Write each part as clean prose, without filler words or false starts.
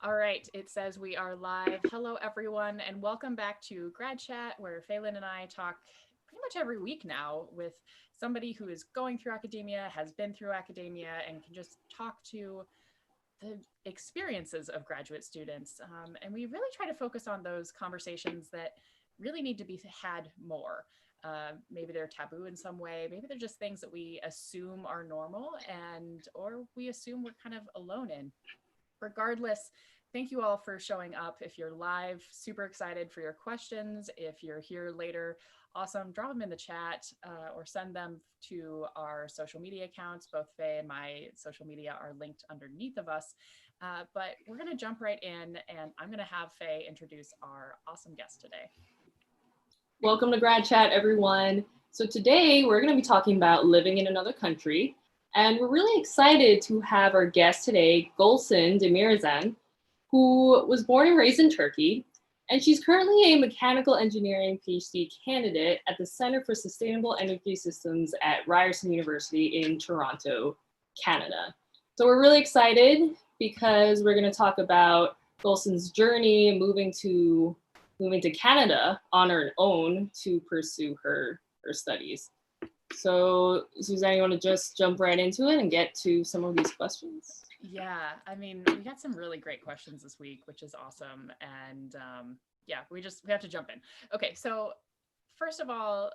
All right, it says we are live. Hello, everyone, and welcome back to Grad Chat, where Fay Lin and I talk pretty much every week now with somebody who is going through academia, has been through academia, and can just talk to the experiences of graduate students. And we really try to focus on those conversations that really need to be had more. Maybe they're taboo in some way. Maybe they're just things that we assume are normal and or we assume we're kind of alone in. Regardless, thank you all for showing up. If you're live, super excited for your questions. If you're here later, awesome. Drop them in the chat or send them to our social media accounts. Both Faye and my social media are linked underneath of us. But we're going to jump right in, and I'm going to have Faye introduce our awesome guest today. Welcome to Grad Chat, everyone. So today we're going to be talking about living in another country. And we're really excited to have our guest today, Gülsün Demirezen, who was born and raised in Turkey. And she's currently a mechanical engineering PhD candidate at the Center for Sustainable Energy Systems at Ryerson University in Toronto, Canada. So we're really excited because we're going to talk about Gülsün's journey moving to Canada on her own to pursue her studies. So, Susanna, you want to just jump right into it and get to some of these questions? Yeah, I mean, we got some really great questions this week, which is awesome. And yeah, we have to jump in. Okay, so first of all,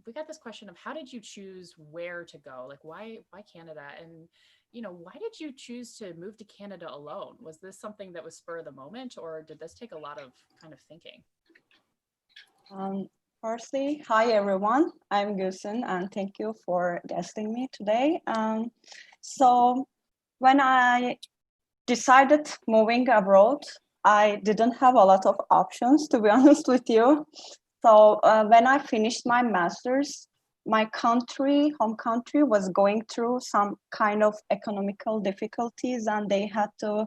we got this question of how did you choose where to go? Like, why Canada? And why did you choose to move to Canada alone? Was this something that was spur of the moment, or did this take a lot of kind of thinking? Firstly, hi everyone, I'm Gülsün and thank you for guesting me today. So when I decided moving abroad, I didn't have a lot of options, to be honest with you. So when I finished my master's, my home country was going through some kind of economical difficulties and they had to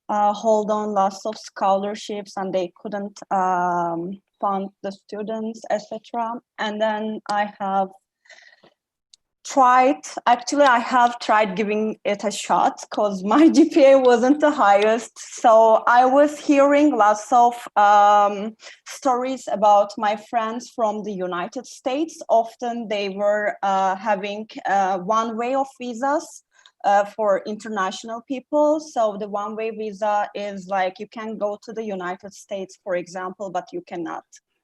hold on lots of scholarships and they couldn't fund the students, etc. And then I have tried giving it a shot because my GPA wasn't the highest. So I was hearing lots of stories about my friends from the United States. Often they were having one way of visas for international people. So the one-way visa is like you can go to the United States, for example, but you cannot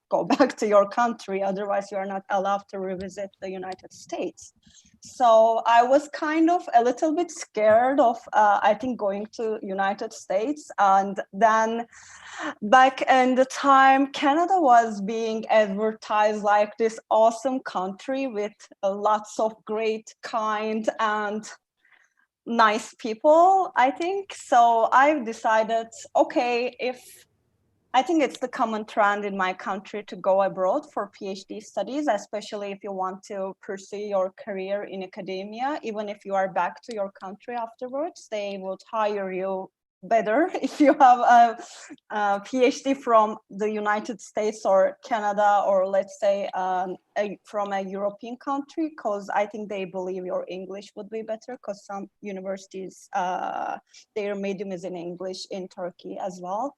go back to your country. Otherwise, you are not allowed to revisit the United States. So I was kind of a little bit scared of, I think, going to United States. And then back in the time, Canada was being advertised like this awesome country with lots of great, kind, and nice people, I think. So I've decided, okay, I think it's the common trend in my country to go abroad for PhD studies, especially if you want to pursue your career in academia. Even if you are back to your country afterwards, they would hire you better if you have a PhD from the United States or Canada, or let's say from a European country, because I think they believe your English would be better, because some universities, their medium is in English in Turkey as well.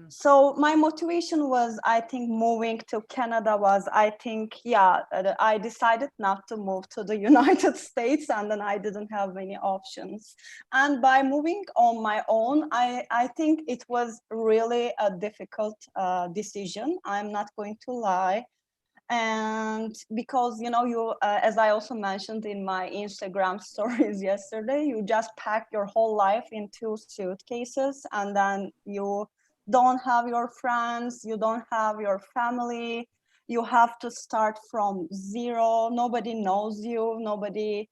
So my motivation was, I think, moving to Canada was, I think, I decided not to move to the United States, and then I didn't have many options. And by moving on my own, I think it was really a difficult decision. I'm not going to lie. And because, you, as I also mentioned in my Instagram stories yesterday, you just pack your whole life in 2 suitcases, and then you don't have your friends, you don't have your family, you have to start from zero. Nobody knows you, nobody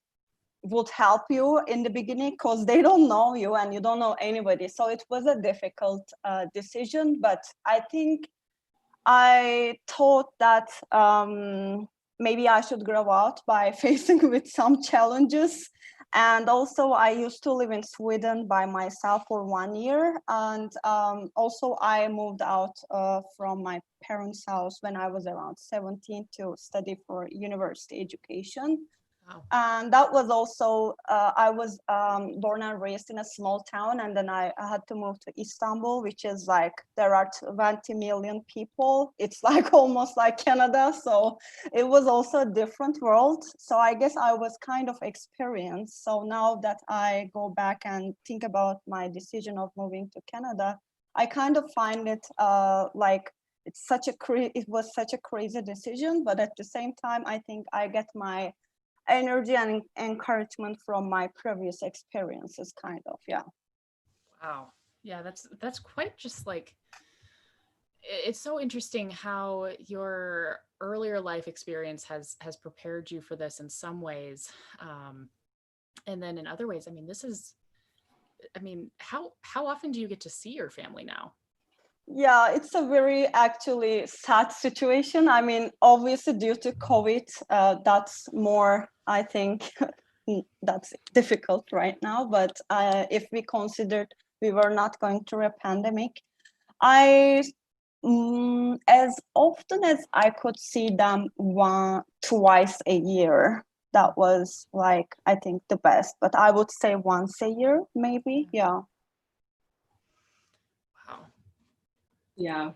would help you in the beginning because they don't know you and you don't know anybody. So it was a difficult decision, but I think I thought that maybe I should grow out by facing with some challenges. And also I used to live in Sweden by myself for 1 year. And also I moved out from my parents' house when I was around 17 to study for university education. Wow. And that was also, I was born and raised in a small town, and then I had to move to Istanbul, which is like, there are 20 million people. It's like almost like Canada. So it was also a different world. So I guess I was kind of experienced. So now that I go back and think about my decision of moving to Canada, I kind of find it like, it was such a crazy decision, but at the same time, I think I get my energy and encouragement from my previous experiences, kind of. Yeah. Wow. Yeah, that's quite just like, it's so interesting how your earlier life experience has prepared you for this in some ways, and then in other ways, I mean, this is, I mean, how often do you get to see your family now? Yeah, it's a very actually sad situation. I mean, obviously due to COVID, that's more, I think, that's difficult right now. But if we considered we were not going through a pandemic, I, as often as I could see them twice a year. That was like, I think, the best. But I would say once a year, maybe. Yeah. Wow. Yeah.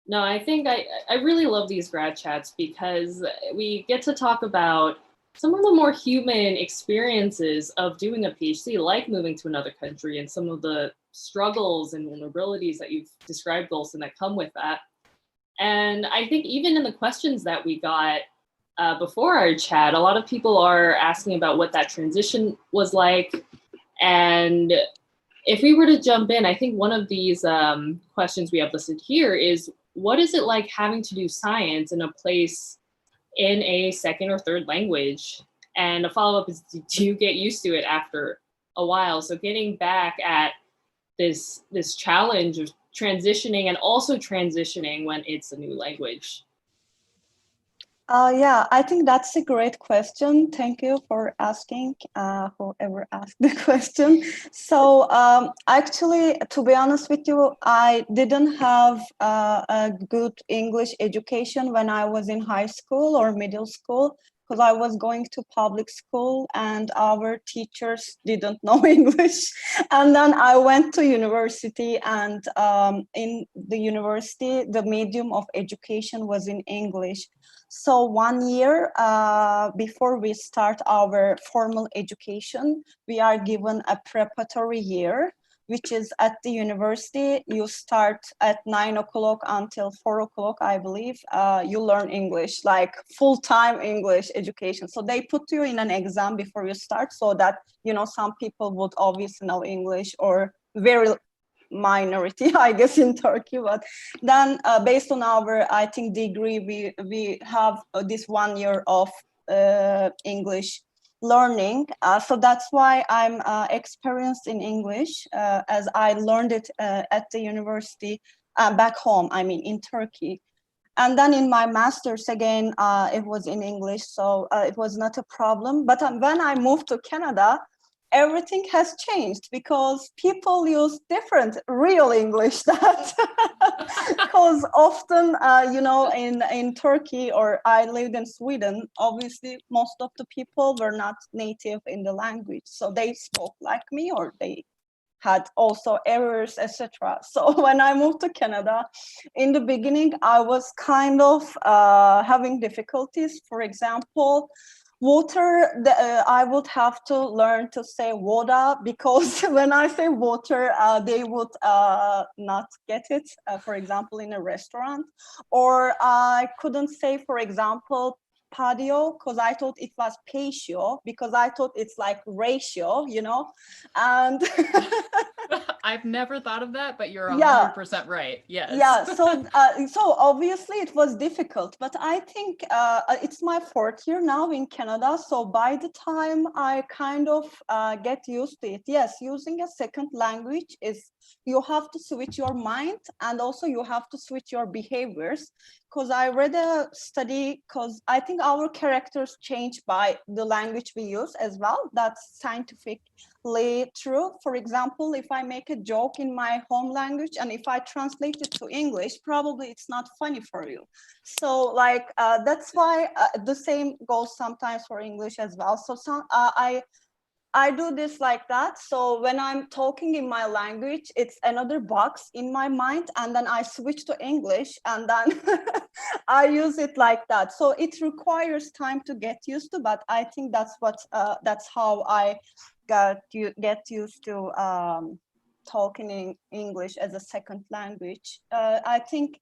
No, I think I really love these grad chats because we get to talk about some of the more human experiences of doing a PhD, like moving to another country, and some of the struggles and vulnerabilities that you've described, Golson, that come with that. And I think even in the questions that we got before our chat, a lot of people are asking about what that transition was like. And if we were to jump in, I think one of these questions we have listed here is, what is it like having to do science in a place in a second or third language? And a follow-up is, do you get used to it after a while? So getting back at this challenge of transitioning, and also transitioning when it's a new language. Yeah, I think that's a great question. Thank you for asking, whoever asked the question. So actually, to be honest with you, I didn't have a good English education when I was in high school or middle school, because I was going to public school and our teachers didn't know English. And then I went to university, and in the university, the medium of education was in English. So 1 year before we start our formal education, we are given a preparatory year, which is at the university. You start at 9 o'clock until 4 o'clock, I believe. You learn English, like full-time English education. So they put you in an exam before you start, so that, you know, some people would obviously know English, or very minority, I guess, in Turkey. But then based on our, I think, degree, we have this 1 year of English learning. So that's why I'm experienced in English, as I learned it at the university back home, I mean, in Turkey. And then in my master's, again, it was in English, so it was not a problem. But when I moved to Canada, everything has changed, because people use different real English. That because often, you know, in Turkey, or I lived in Sweden, obviously most of the people were not native in the language, so they spoke like me, or they had also errors, etc. So when I moved to Canada, in the beginning, I was kind of having difficulties. For example, water, I would have to learn to say water, because when I say water, they would not get it, for example, in a restaurant. Or I couldn't say, for example, patio, because I thought it was patio, because I thought it's like ratio, you know. And I've never thought of that, but you're yeah, 100% right. Yes. yeah, so obviously it was difficult, but I think it's my 4th year now in Canada, so by the time I kind of get used to it. Yes, using a second language is, you have to switch your mind, and also you have to switch your behaviors, because I read a study, because I think our characters change by the language we use as well. That's scientific perfectly true. For example, if I make a joke in my home language and if I translate it to English, probably it's not funny for you. So like that's why the same goes sometimes for English as well. So I do this like that. So when I'm talking in my language, it's another box in my mind, and then I switch to English, and then I use it like that. So it requires time to get used to, but I think that's how I get used to talking in English as a second language. I think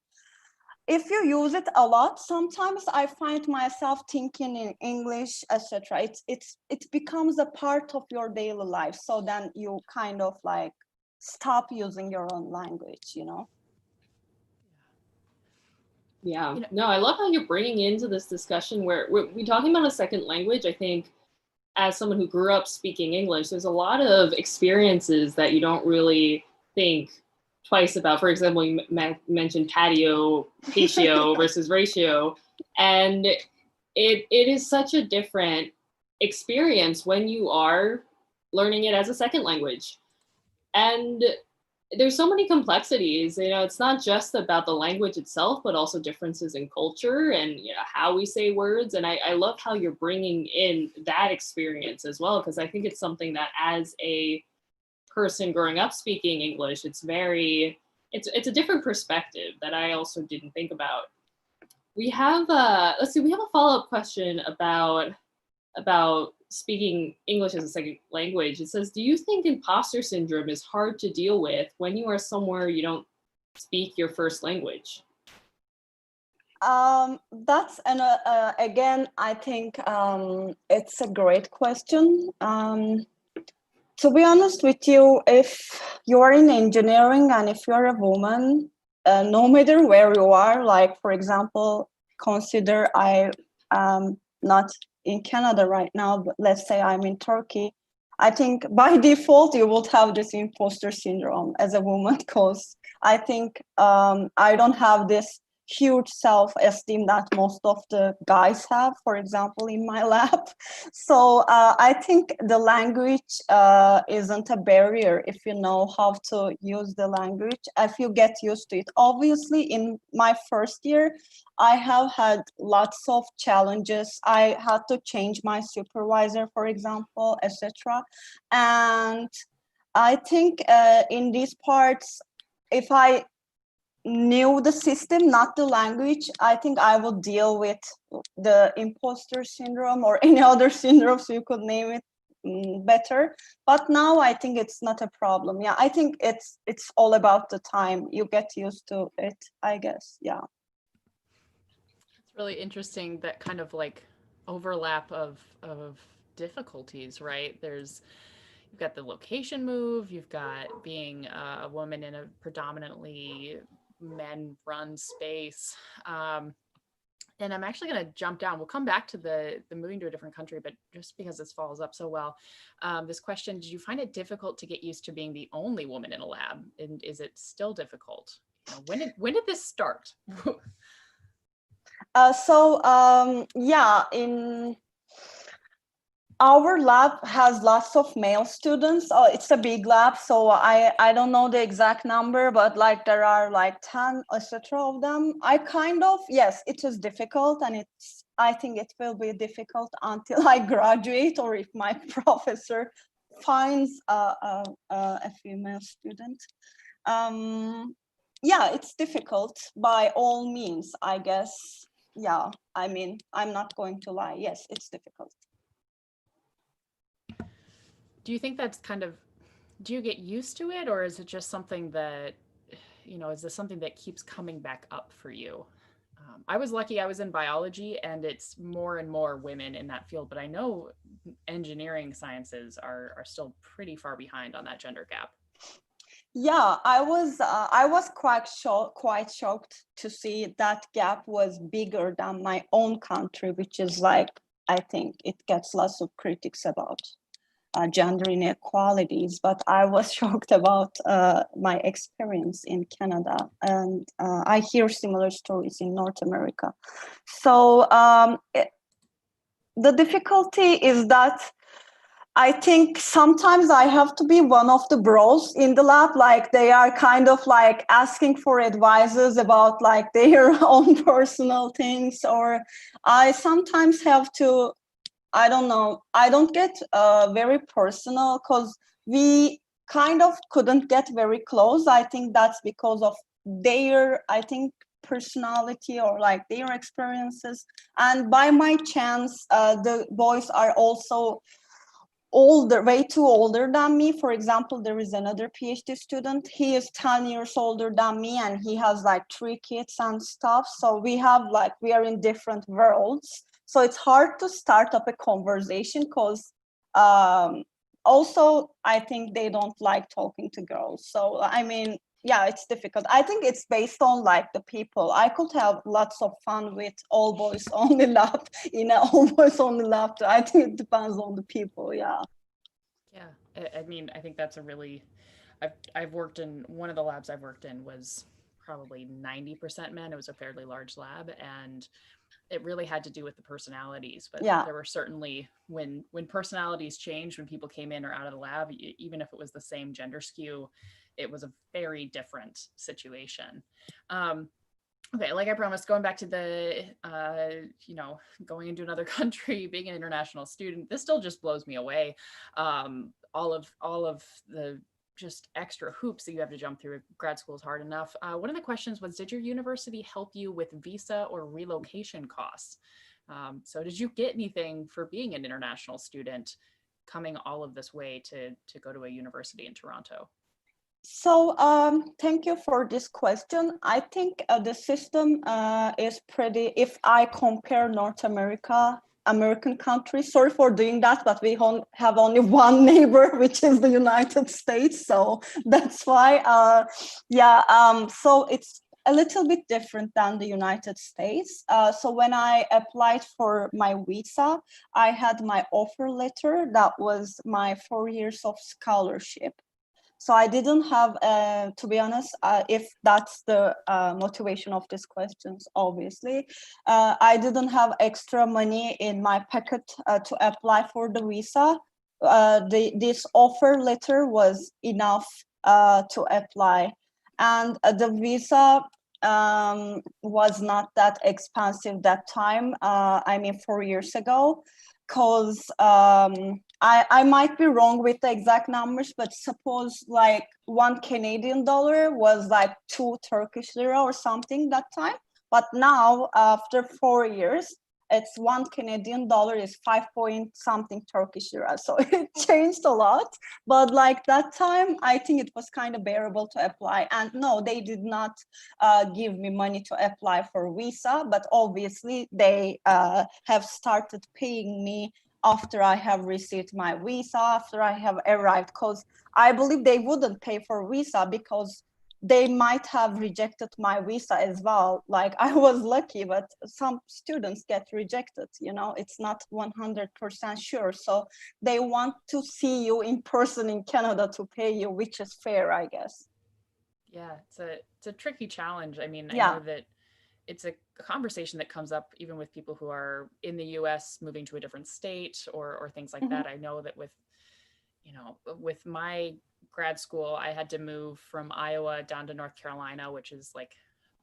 if you use it a lot, sometimes I find myself thinking in English, etc. It becomes a part of your daily life. So then you kind of like stop using your own language, you know? Yeah, no, I love how you're bringing into this discussion where we're talking about a second language. I think as someone who grew up speaking English, there's a lot of experiences that you don't really think twice about. For example, you mentioned patio versus ratio, and it is such a different experience when you are learning it as a second language. And there's so many complexities, you know, it's not just about the language itself, but also differences in culture and, you know, how we say words. And I love how you're bringing in that experience as well, because I think it's something that as a person growing up speaking English, it's a different perspective that I also didn't think about. We have we have a follow-up question about speaking English as a second language. It says, do you think imposter syndrome is hard to deal with when you are somewhere you don't speak your first language? That's again, I think it's a great question. To be honest with you, if you're in engineering and if you're a woman, no matter where you are, like for example, consider I am not in Canada right now, but let's say I'm in Turkey. I think by default you would have this imposter syndrome as a woman, because I think I don't have this huge self-esteem that most of the guys have, for example, in my lab. So I think the language isn't a barrier if you know how to use the language, if you get used to it. Obviously, in my first year, I have had lots of challenges. I had to change my supervisor, for example, etc. And I think in these parts, if I knew the system, not the language, I think I would deal with the imposter syndrome or any other syndromes you could name it better. But now I think it's not a problem. Yeah, I think it's all about the time. You get used to it, I guess. Yeah. It's really interesting, that kind of like overlap of difficulties, right? You've got the location move, you've got being a woman in a predominantly men-run space. And I'm actually going to jump down. We'll come back to the moving to a different country, but just because this follows up so well, this question: did you find it difficult to get used to being the only woman in a lab, and is it still difficult? You know, when did this start? Yeah, in our lab has lots of male students. Oh, it's a big lab, so I don't know the exact number, but like there are like 10 etc. of them. I kind of, yes, it was difficult, and I think it will be difficult until I graduate, or if my professor finds a female student. Yeah, it's difficult by all means, I guess. Yeah, I mean, I'm not going to lie. Yes, it's difficult. Do you think that's do you get used to it, or is it just something that, you know, is this something that keeps coming back up for you? I was lucky, I was in biology, and it's more and more women in that field, but I know engineering sciences are still pretty far behind on that gender gap. Yeah, I was quite shocked to see that gap was bigger than my own country, which is like, I think it gets lots of critics about gender inequalities, but I was shocked about my experience in Canada, and I hear similar stories in North America. So the difficulty is that I think sometimes I have to be one of the bros in the lab. Like they are kind of like asking for advices about like their own personal things, or I sometimes have to, I don't know, I don't get very personal because we kind of couldn't get very close. I think that's because of their, I think, personality or like their experiences. And by my chance, the boys are also older, way too older than me. For example, there is another PhD student. He is 10 years older than me and he has like 3 kids and stuff. So we have like, we are in different worlds. So it's hard to start up a conversation because also I think they don't like talking to girls. So I mean, yeah, it's difficult. I think it's based on like the people. I could have lots of fun with all boys only lab in an all boys only lab. I think it depends on the people. Yeah. Yeah, I mean, I think that's a really, I've worked in, one of the labs I've worked in was probably 90% men. It was a fairly large lab, and it really had to do with the personalities. But Yeah. there were certainly, when personalities changed, when people came in or out of the lab, even if it was the same gender skew, it was a very different situation. Okay, like I promised, going back to the, going into another country, being an international student, this still just blows me away. All of the just extra hoops that you have to jump through. Grad school is hard enough. One of the questions was, did your university help you with visa or relocation costs? So did you get anything for being an international student coming all of this way to go to a university in Toronto? So thank you for this question. I think the system is pretty, if I compare North American countries, sorry for doing that, but we have only one neighbor, which is the United States. So that's why, so it's a little bit different than the United States. So when I applied for my visa, I had my offer letter that was my 4 years of scholarship. So I didn't have, to be honest, if that's the motivation of these questions, obviously, I didn't have extra money in my pocket to apply for the visa. This offer letter was enough to apply. And the visa was not that expensive that time, 4 years ago, because I might be wrong with the exact numbers, but suppose like $1 Canadian was like 2 Turkish lira or something that time. But now, after 4 years, it's $1 Canadian is 5 point something Turkish lira. So it changed a lot. But like that time, I think it was kind of bearable to apply. And no, they did not give me money to apply for visa, but obviously they have started paying me after I have received my visa, after I have arrived, because I believe they wouldn't pay for visa because they might have rejected my visa as well. Like I was lucky, but some students get rejected, it's not 100% sure. So they want to see you in person in Canada to pay you, which is fair, I guess. Yeah, it's a tricky challenge. I mean, Yeah. I know that it's a conversation that comes up even with people who are in the US moving to a different state or things like that. I know that with my grad school, I had to move from Iowa down to North Carolina, which is like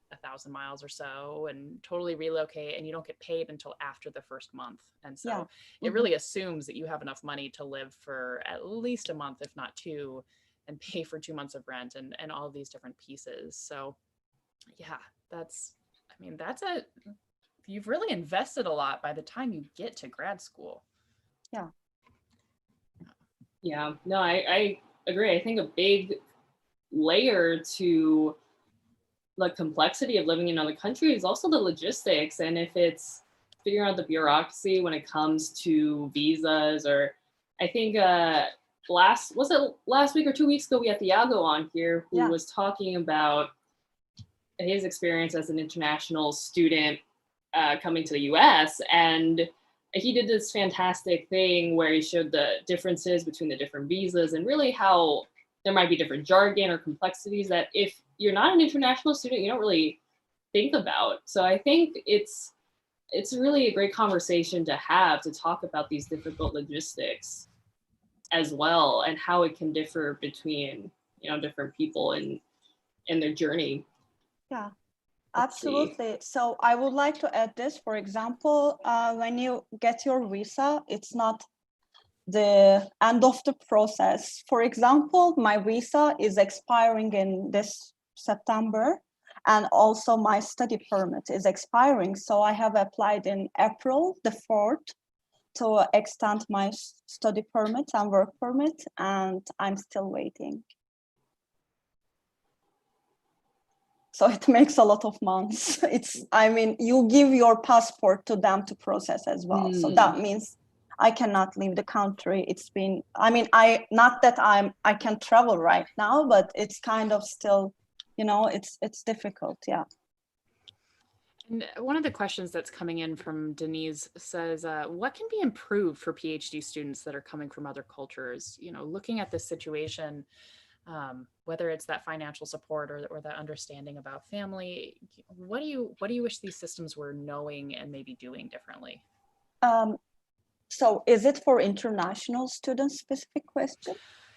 1,000 miles or so, and totally relocate, and you don't get paid until after the first month. And so it really assumes that you have enough money to live for at least a month, if not two, and pay for 2 months of rent and all of these different pieces. So yeah, you've really invested a lot by the time you get to grad school. Yeah, no, I agree. I think a big layer to the complexity of living in another country is also the logistics. And if it's figuring out the bureaucracy when it comes to visas, or I think last week or 2 weeks ago, we had Thiago on here who was talking about his experience as an international student coming to the US. And he did this fantastic thing where he showed the differences between the different visas and really how there might be different jargon or complexities that if you're not an international student, you don't really think about. So I think it's really a great conversation to have, to talk about these difficult logistics. as well, and how it can differ between, different people in their journey. Yeah. Let's Absolutely. So I would like to add this. For example, when you get your visa, it's not the end of the process. For example, my visa is expiring in this September, and also my study permit is expiring. So I have applied in April the 4th to extend my study permit and work permit, and I'm still waiting. So it makes a lot of months. You give your passport to them to process as well. So that means I cannot leave the country. Not that I can travel right now, but it's kind of still, it's difficult, yeah. And one of the questions that's coming in from Denise says, what can be improved for PhD students that are coming from other cultures? Looking at this situation, whether it's that financial support or that understanding about family, what do you wish these systems were knowing and maybe doing differently? So is it for international students specific question?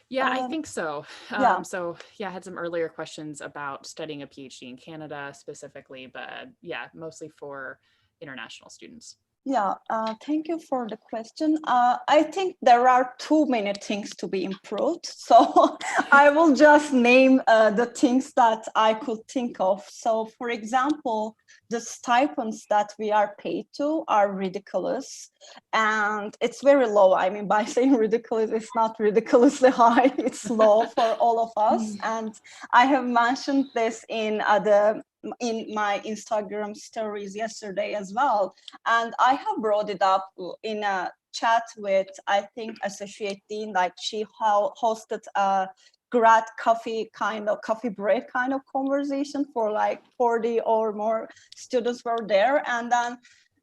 Yeah, I think so. Yeah. So yeah, I had some earlier questions about studying a PhD in Canada specifically, but yeah, mostly for international students. Yeah, thank you for the question. I think there are too many things to be improved. So I will just name the things that I could think of. So for example, the stipends that we are paid to are ridiculous, and it's very low. I mean, by saying ridiculous, it's not ridiculously high, it's low for all of us. And I have mentioned this in my Instagram stories yesterday as well. And I have brought it up in a chat with, I think, Associate Dean, like she hosted a grad coffee break kind of conversation for like 40 or more students were there. And then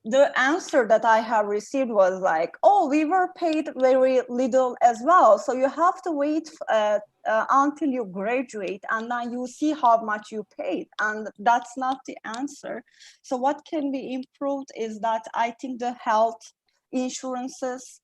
the answer that I have received was like, oh, we were paid very little as well. So you have to wait until you graduate and then you see how much you paid. And that's not the answer. So what can be improved is that I think the health insurances,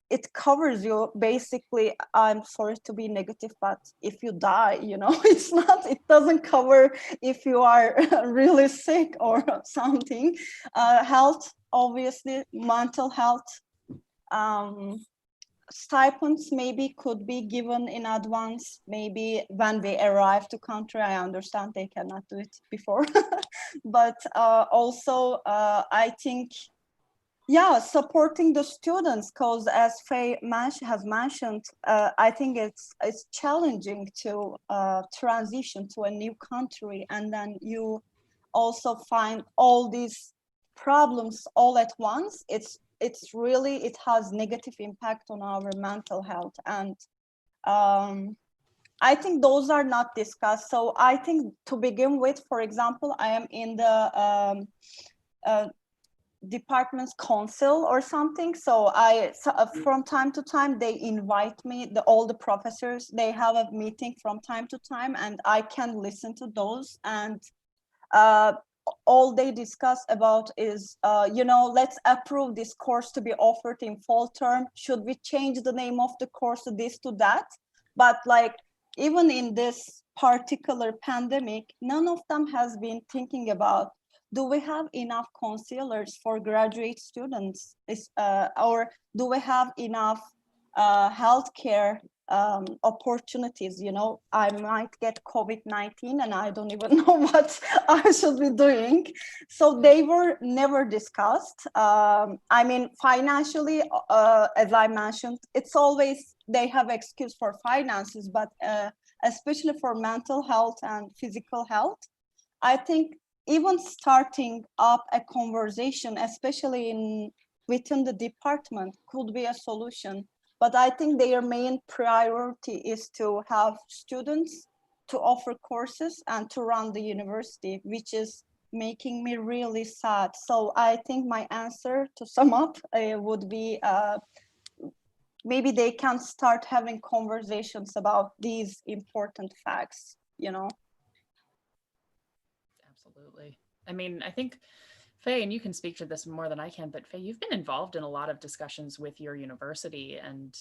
it covers you basically. I'm sorry to be negative, but if you die, it doesn't cover if you are really sick or something. Health, obviously, mental health, stipends maybe could be given in advance, maybe when they arrive to country. I understand they cannot do it before, but also I think, yeah, supporting the students, because as Fay has mentioned, I think it's challenging to transition to a new country, and then you also find all these problems all at once. It has negative impact on our mental health, and I think those are not discussed. So I think to begin with, for example, I am in the department's council or something. So from time to time, they invite me, all the professors, they have a meeting from time to time, and I can listen to those. And all they discuss about is, let's approve this course to be offered in fall term. Should we change the name of the course to this, to that? But like, even in this particular pandemic, none of them has been thinking about, do we have enough counselors for graduate students? Or do we have enough healthcare opportunities? I might get COVID-19 and I don't even know what I should be doing. So they were never discussed. Financially, as I mentioned, it's always, they have excuse for finances, but especially for mental health and physical health, I think even starting up a conversation, especially within the department, could be a solution. But I think their main priority is to have students, to offer courses, and to run the university, which is making me really sad. So I think my answer, to sum up, would be maybe they can start having conversations about these important facts, Absolutely. I mean, I think Faye, and you can speak to this more than I can, but Faye, you've been involved in a lot of discussions with your university and,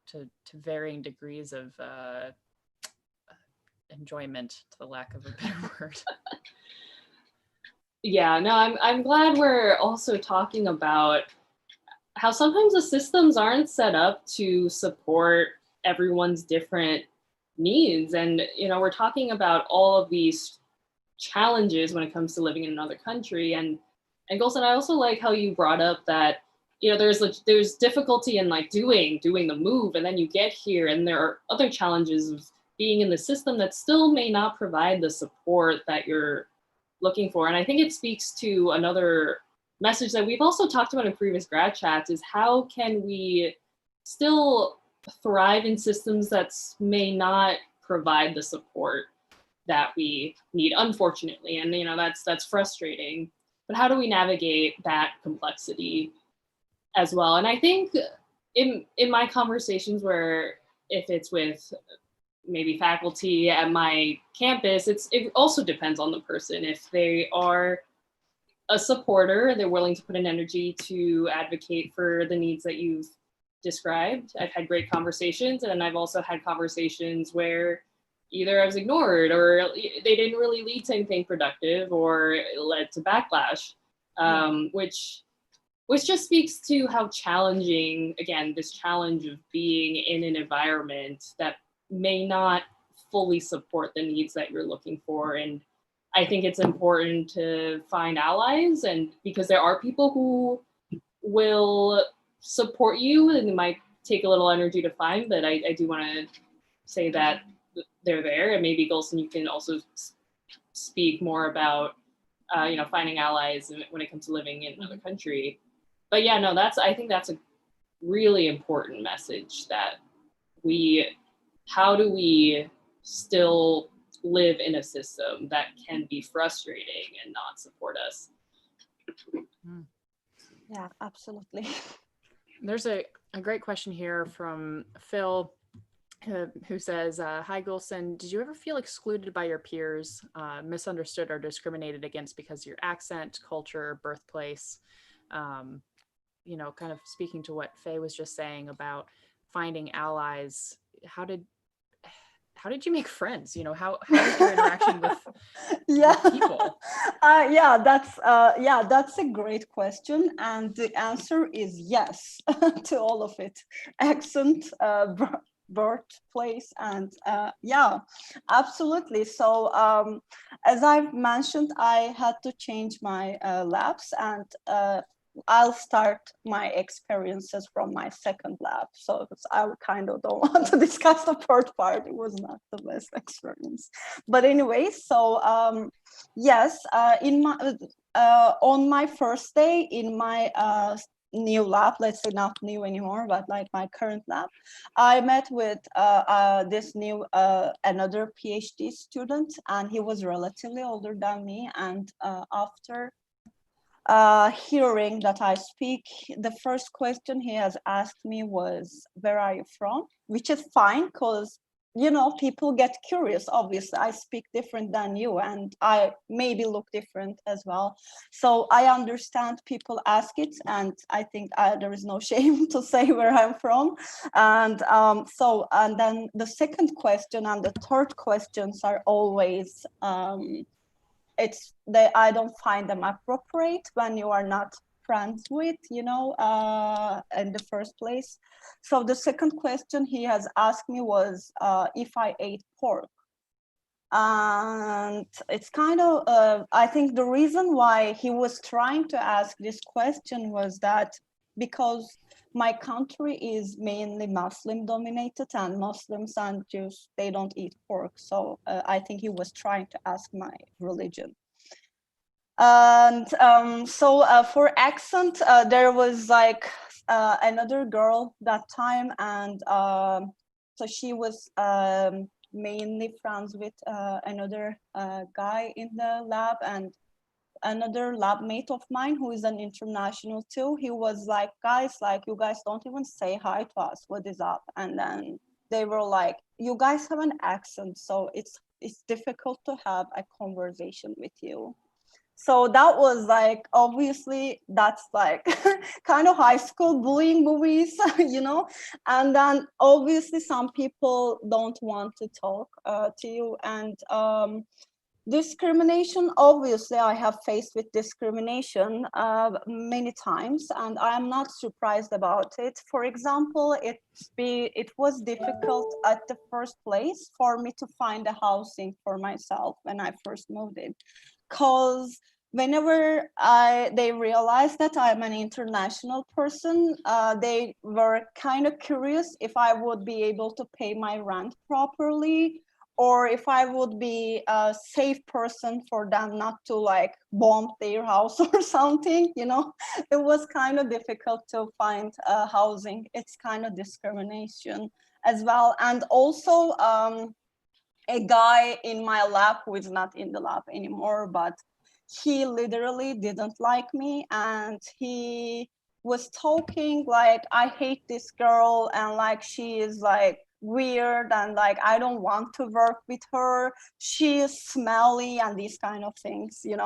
to varying degrees of enjoyment, to the lack of a better word. Yeah, no, I'm glad we're also talking about how sometimes the systems aren't set up to support everyone's different needs. And, we're talking about all of these challenges when it comes to living in another country. And Gulsen, I also like how you brought up that, there's difficulty in like doing the move, and then you get here and there are other challenges of being in the system that still may not provide the support that you're looking for. And I think it speaks to another message that we've also talked about in previous grad chats, is how can we still thrive in systems that may not provide the support that we need, unfortunately. And that's frustrating, but how do we navigate that complexity as well? And I think in my conversations, where if it's with maybe faculty at my campus, it also depends on the person. If they are a supporter, they're willing to put in energy to advocate for the needs that you've described. I've had great conversations, and I've also had conversations where either I was ignored or they didn't really lead to anything productive, or it led to backlash, which just speaks to how challenging, again, this challenge of being in an environment that may not fully support the needs that you're looking for. And I think it's important to find allies, and because there are people who will support you, and it might take a little energy to find, but I do want to say that they're there. And maybe Gulsen, you can also speak more about finding allies when it comes to living in another country. But yeah, no, I think that's a really important message, that how do we still live in a system that can be frustrating and not support us? Yeah, absolutely. There's a great question here from Phil, who says, hi Gulsen, did you ever feel excluded by your peers, misunderstood or discriminated against because of your accent, culture, birthplace? Kind of speaking to what Faye was just saying about finding allies, how did you make friends? How was your interaction with people? That's a great question, and the answer is yes to all of it. Accent, birthplace, and absolutely. So as I've mentioned, I had to change my labs, and I'll start my experiences from my second lab. So I kind of don't want to discuss the third part. It was not the best experience. But anyway, so yes, on my first day in my new lab, let's say not new anymore, but like my current lab, I met with this new another PhD student, and he was relatively older than me. And after hearing that I speak, the first question he has asked me was, where are you from? Which is fine, because people get curious. Obviously, I speak different than you, and I maybe look different as well. So I understand people ask it, and I think there is no shame to say where I'm from. And and then the second question and the third questions are always I don't find them appropriate when you are not friends with, in the first place. So the second question he has asked me was if I ate pork. And it's kind of, I think the reason why he was trying to ask this question was that because my country is mainly Muslim dominated, and Muslims and Jews, they don't eat pork. So I think he was trying to ask my religion. And so for accent, there was like another girl that time, and so she was mainly friends with another guy in the lab, and another lab mate of mine who is an international too. He was like, guys, like, you guys don't even say hi to us, what is up? And then they were like, you guys have an accent, so it's difficult to have a conversation with you. So that was like, obviously that's like kind of high school bullying movies, and then obviously some people don't want to talk to you. And discrimination, obviously I have faced with discrimination many times, and I'm not surprised about it. For example, it was difficult at the first place for me to find a housing for myself when I first moved in, because whenever they realized that I'm an international person, they were kind of curious if I would be able to pay my rent properly, or if I would be a safe person for them not to like bomb their house or something, It was kind of difficult to find housing. It's kind of discrimination as well. And also a guy in my lab who is not in the lab anymore, but he literally didn't like me, and he was talking like, I hate this girl, and like she is like weird, and like I don't want to work with her, she is smelly, and these kind of things. It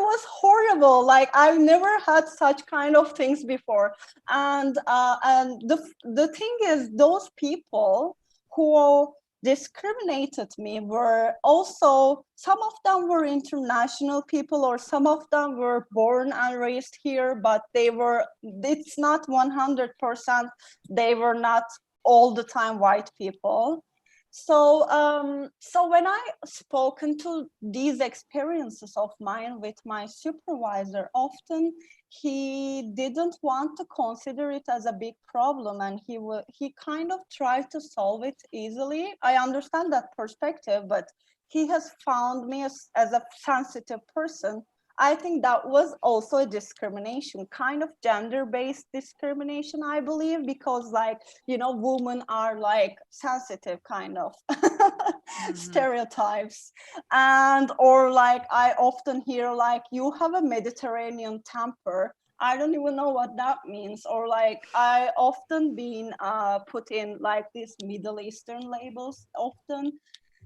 was horrible. Like I've never had such kind of things before. And the thing is, those people who discriminated me were also, some of them were international people, or some of them were born and raised here, but it's not 100%, they were not all the time white people. So when I spoken to these experiences of mine with my supervisor, often he didn't want to consider it as a big problem, and he kind of tried to solve it easily. I understand that perspective, but he has found me as a sensitive person. I think that was also a discrimination, kind of gender-based discrimination, I believe, because like, women are like sensitive kind of stereotypes. And, or like, I often hear like, you have a Mediterranean temper. I don't even know what that means. Or like, I often been put in like these Middle Eastern labels often.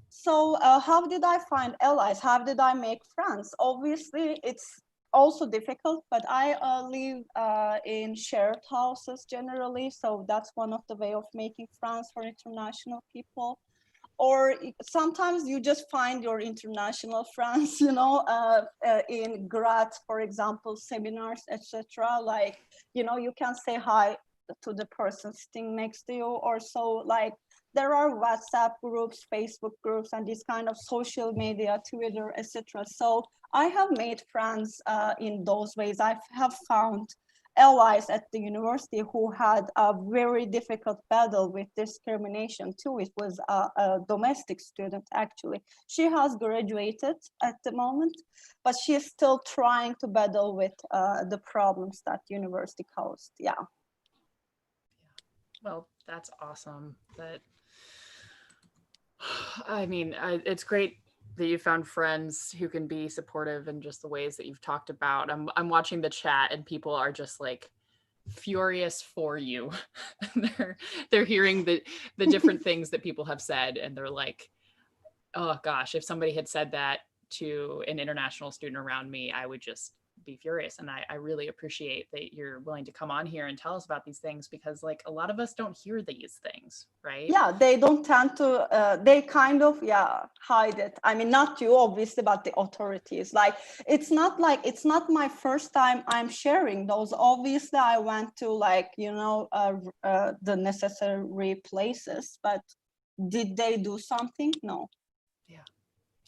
So how did I find allies? How did I make friends? Obviously, it's also difficult, but I live in shared houses generally. So that's one of the way of making friends for international people. Or sometimes you just find your international friends, in Grad, for example, seminars, etc. Like, you can say hi to the person sitting next to you, or so. Like, there are WhatsApp groups, Facebook groups, and this kind of social media, Twitter, etc. So I have made friends in those ways. I have found allies at the university who had a very difficult battle with discrimination too. It was a domestic student, actually. She has graduated at the moment, but she is still trying to battle with the problems that university caused. Yeah. Well, that's awesome. It's great that you found friends who can be supportive in just the ways that you've talked about. I'm watching the chat and people are just like furious for you. they're hearing the different things that people have said, and they're like, oh gosh, if somebody had said that to an international student around me, I would just be furious. And I really appreciate that you're willing to come on here and tell us about these things, because like a lot of us don't hear these things, right? Yeah, they don't tend to, they kind of, hide it. I mean, not you, obviously, but the authorities. Like, it's not my first time I'm sharing those. Obviously, I went to like, the necessary places, but did they do something? No.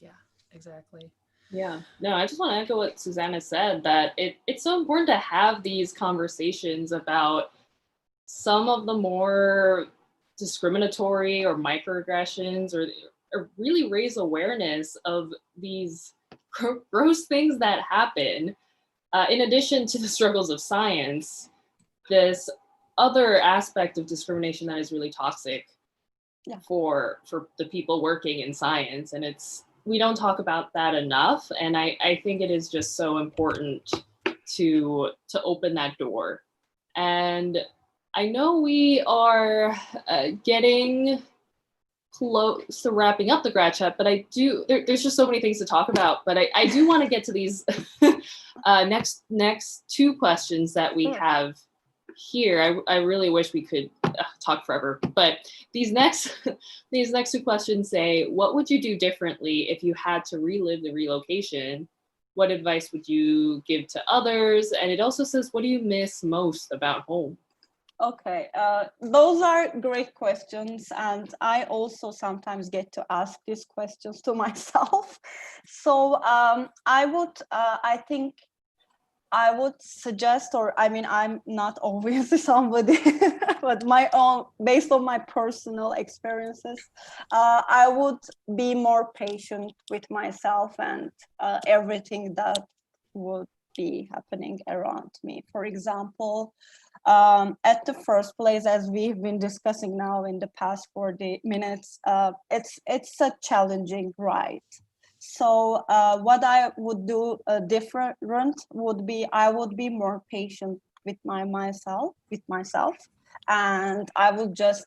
Yeah, exactly. Yeah, no, I just want to echo what Susanna said, that it's so important to have these conversations about some of the more discriminatory or microaggressions, or really raise awareness of these gross things that happen. In addition to the struggles of science, this other aspect of discrimination that is really toxic for the people working in science. And we don't talk about that enough. And I think it is just so important to open that door. And I know we are getting close to wrapping up the grad chat, but there's just so many things to talk about, but I do want to get to these next two questions that we have here. I really wish we could talk forever, but these next two questions say, what would you do differently if you had to relive the relocation? What advice would you give to others? And it also says, what do you miss most about home? Okay, those are great questions, and I also sometimes get to ask these questions to myself. So I think I would suggest, or I mean, I'm not obviously somebody, but based on my personal experiences, I would be more patient with myself and everything that would be happening around me. For example, at the first place, as we've been discussing now in the past 40 minutes, it's a challenging ride. So what I would do different would be, I would be more patient with myself, and I would just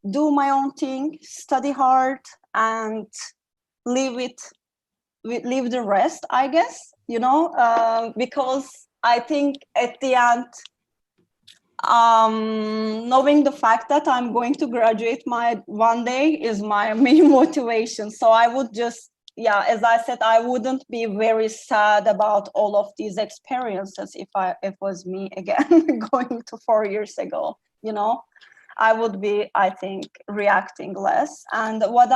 do my own thing, study hard, and leave the rest, I guess, because I think at the end, knowing the fact that I'm going to graduate one day is my main motivation. So I would just, as I said, I wouldn't be very sad about all of these experiences if it was me again going to 4 years ago, I would be, I think, reacting less. And what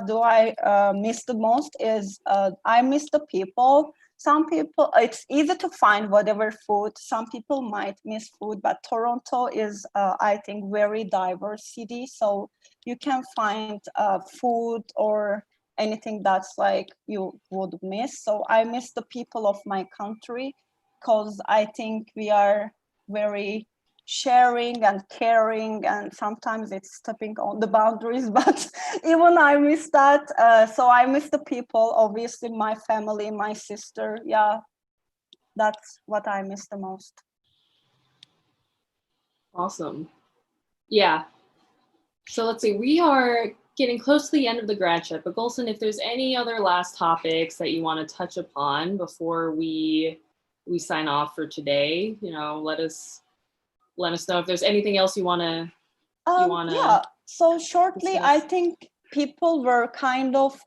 do I miss the most is I miss the people. Some people, it's easy to find whatever food. Some people might miss food, but Toronto is, I think, very diverse city. So you can find food or anything that's like you would miss. So I miss the people of my country, because I think we are very sharing and caring, and sometimes it's stepping on the boundaries, but even I miss that. So I miss the people, obviously my family, my sister. That's what I miss the most. Awesome. Yeah. So let's see, we are getting close to the end of the grad chat, but Gülsün, if there's any other last topics that you want to touch upon before we sign off for today, let us know if there's anything else you want to. Yeah. So shortly, discuss. I think people were kind of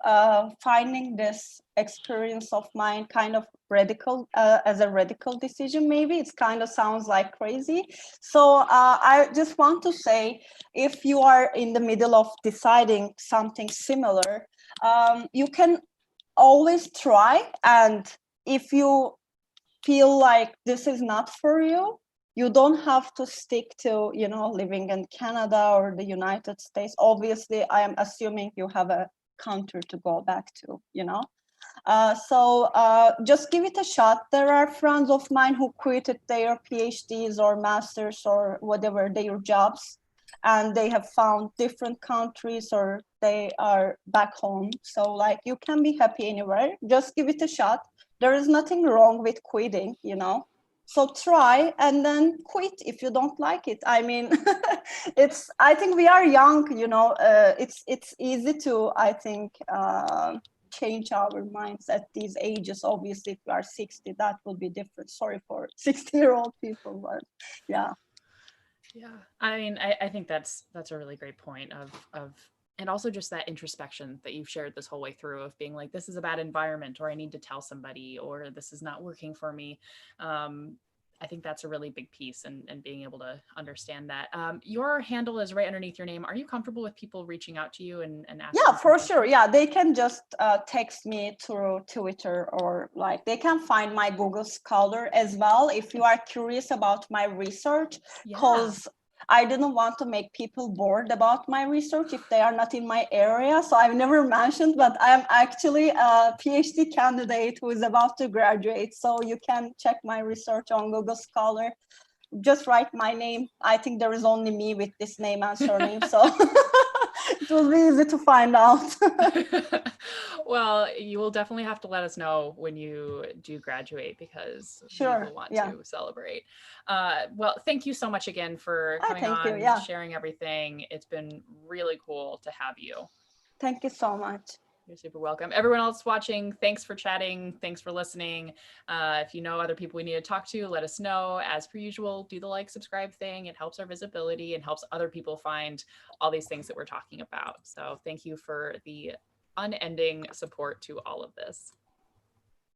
finding this experience of mine kind of radical, as a radical decision. Maybe it kind of sounds like crazy. So I just want to say, if you are in the middle of deciding something similar, you can always try. And if you feel like this is not for you, you don't have to stick to, living in Canada or the United States. Obviously, I am assuming you have a country to go back to, So just give it a shot. There are friends of mine who quitted their PhDs or masters or whatever, their jobs, and they have found different countries, or they are back home. So you can be happy anywhere. Just give it a shot. There is nothing wrong with quitting, So try and then quit if you don't like it. I mean, I think we are young, it's easy to, I think, change our minds at these ages. Obviously, if you are 60, that will be different. Sorry for 60-year-old people, but yeah. Yeah, I mean, I think that's a really great point of and also just that introspection that you've shared this whole way through, of being like, this is a bad environment, or I need to tell somebody, or this is not working for me. I think that's a really big piece, and being able to understand that. Your handle is right underneath your name. Are you comfortable with people reaching out to you and asking? Yeah, for sure. Yeah, they can just text me through Twitter, or they can find my Google Scholar as well if you are curious about my research, because I didn't want to make people bored about my research if they are not in my area. So I've never mentioned, but I'm actually a PhD candidate who is about to graduate. So you can check my research on Google Scholar. Just write my name. I think there is only me with this name and surname. So It will be easy to find out. Well, you will definitely have to let us know when you do graduate because Sure. we will want Yeah. to celebrate. Well, thank you so much again for coming Thank you. on, Yeah. sharing everything. It's been really cool to have you. Thank you so much. You're super welcome. Everyone else watching, thanks for chatting. Thanks for listening. If you know other people we need to talk to, let us know. As per usual, do the like, subscribe thing. It helps our visibility and helps other people find all these things that we're talking about. So thank you for the unending support to all of this.